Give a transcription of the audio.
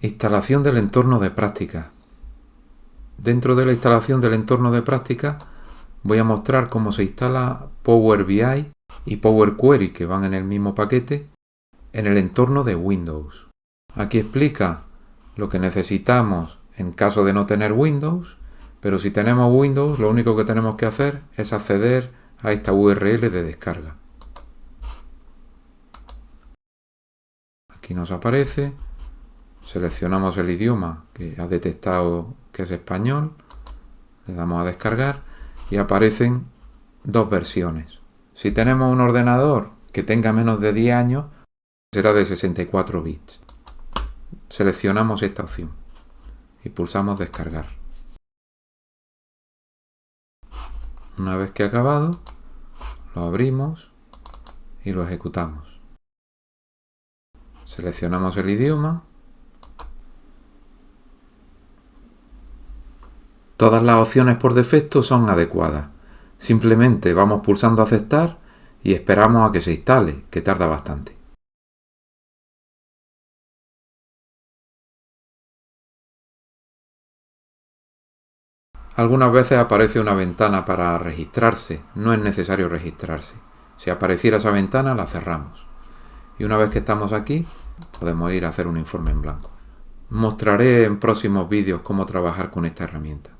Instalación del entorno de práctica. Dentro de la instalación del entorno de práctica voy a mostrar cómo se instala Power BI y Power Query, que van en el mismo paquete, en el entorno de Windows. Aquí explica lo que necesitamos en caso de no tener Windows, pero si tenemos Windows lo único que tenemos que hacer es acceder a esta URL de descarga. Aquí nos aparece, seleccionamos el idioma que ha detectado que es español, le damos a descargar y aparecen dos versiones. Si tenemos un ordenador que tenga menos de 10 años, será de 64 bits. Seleccionamos esta opción y pulsamos descargar. Una vez que ha acabado, lo abrimos y lo ejecutamos. Seleccionamos el idioma. Todas las opciones por defecto son adecuadas. Simplemente vamos pulsando aceptar y esperamos a que se instale, que tarda bastante. Algunas veces aparece una ventana para registrarse. No es necesario registrarse. Si apareciera esa ventana, la cerramos. Y una vez que estamos aquí, podemos ir a hacer un informe en blanco. Mostraré en próximos vídeos cómo trabajar con esta herramienta.